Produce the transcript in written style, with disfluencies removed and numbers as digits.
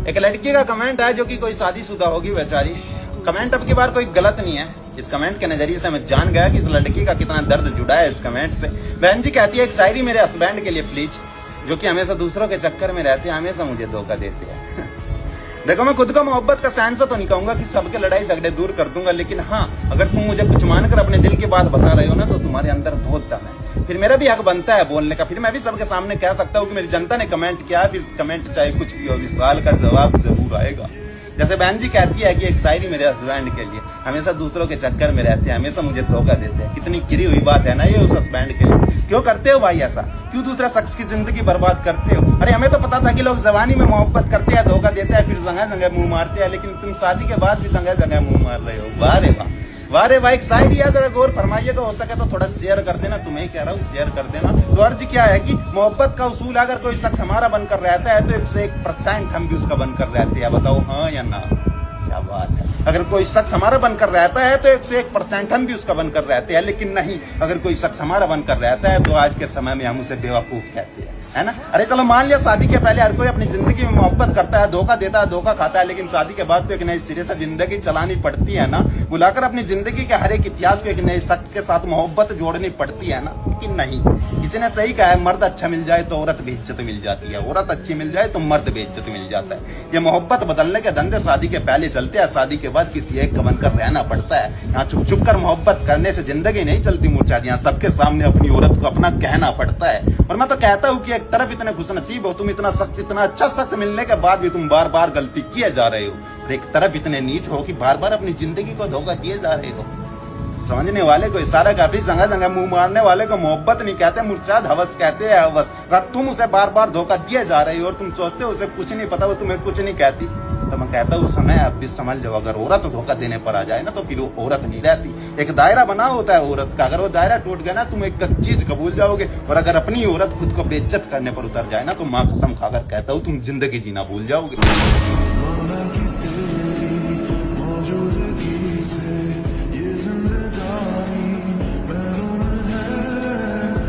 एक लड़की का कमेंट है जो कि कोई शादीशुदा होगी बेचारी। कमेंट अब की बार कोई गलत नहीं है। इस कमेंट के नजरिए से मैं जान गया कि इस लड़की का कितना दर्द जुड़ा है इस कमेंट से। बहन जी कहती है एक शायरी मेरे हस्बैंड के लिए प्लीज, जो कि हमेशा दूसरों के चक्कर में रहते हैं, हमेशा मुझे धोखा देते हैं। देखो मैं खुद को मोहब्बत का सेंस तो नहीं कहूंगा कि सबके लड़ाई झगड़े दूर कर दूंगा, लेकिन हाँ अगर तुम मुझे कुछ मानकर अपने दिल की बात बता रहे हो ना तो तुम्हारे अंदर बहुत दम है। फिर मेरा भी हक बनता है बोलने का। फिर मैं भी सबके सामने कह सकता हूँ कि मेरी जनता ने कमेंट किया है, फिर कमेंट चाहे कुछ भी हो, इस सवाल का जवाब जरूर आएगा। जैसे बहन जी कहती है कि एक शायरी मेरे हस्बैंड के लिए, हमेशा दूसरों के चक्कर में रहते हैं, हमेशा मुझे धोखा देते हैं। कितनी गिरी हुई बात है ना ये उस हस्बैंड के लिए। क्यों करते हो भाई ऐसा? क्यों दूसरा शख्स की जिंदगी बर्बाद करते हो? अरे हमें तो पता था कि लोग जवानी में मोहब्बत करते हैं, धोखा देते हैं, फिर जगह जगह मुंह मारते हैं, लेकिन तुम शादी के बाद भी जगह जगह मुंह मार रहे हो। वाह रे वाह, वाह रे वाह। एक शायरी है, जरा गौर फरमाइएगा, हो सके तो थोड़ा शेयर कर देना। तुम्हें कह रहा हूँ शेयर कर देना। तो अर्ज क्या है कि मोहब्बत का उसूल अगर कोई शख्स हमारा बनकर रहता है तो 101% हम भी उसका बनकर रहते हैं। बताओ हाँ या ना? क्या बात है। अगर कोई शख्स हमारा बनकर रहता है तो 101% हम भी उसका बनकर रहते हैं, लेकिन नहीं, अगर कोई शख्स हमारा बनकर रहता है तो आज के समय में हम उसे बेवकूफ कहते हैं, है ना। अरे चलो मान लिया शादी के पहले हर कोई अपनी जिंदगी में मोहब्बत करता है, धोखा देता है, धोखा खाता है, लेकिन शादी के बाद तो एक नए सिरे से जिंदगी चलानी पड़ती है ना। बुलाकर अपनी जिंदगी के हर एक इतिहास को एक नए शख्स के साथ मोहब्बत जोड़नी पड़ती है ना। लेकिन नहीं, किसी ने सही कहा है, मर्द अच्छा मिल जाए तो औरत बेइज्जत मिल जाती है, औरत अच्छी मिल जाए तो मर्द बेइज्जत मिल जाता है। ये मोहब्बत बदलने के धंधे शादी के पहले चलते हैं, शादी के बाद किसी एक का बनकर रहना पड़ता है। यहाँ छुप छुप कर मोहब्बत करने से जिंदगी नहीं चलती मुर्चाद, यहाँ सबके सामने अपनी औरत को अपना कहना पड़ता है। और मैं तो कहता हूँ कि एक तरफ इतने खुशनसीब हो तुम, इतना अच्छा शख्स मिलने के बाद भी तुम बार बार गलती किए जा रहे हो, और एक तरफ इतने नीच हो कि बार बार अपनी जिंदगी को धोखा दिए जा रहे हो। समझने वाले को इशारा काफी, जगह जगह मुंह मारने वाले को मोहब्बत नहीं कहते, मुर्चाद हवस कहते हैं। हवस। अगर तुम उसे बार बार धोखा दिए जा रहे हो और तुम सोचते हो उसे कुछ नहीं पता, वो तुम्हें कुछ नहीं कहती, तो मैं कहता हूँ उस समय आप भी समझ लो, अगर औरत धोखा देने पर आ जाए ना तो फिर वो औरत नहीं रहती। एक दायरा बना होता है औरत का, अगर वो दायरा टूट गया ना तुम एक चीज कबूल जाओगे। और अगर अपनी औरत खुद को बेइज्जत करने पर उतर जाए ना तो माँ कसम खाकर कहता हूँ तुम जिंदगी जीना भूल जाओगे।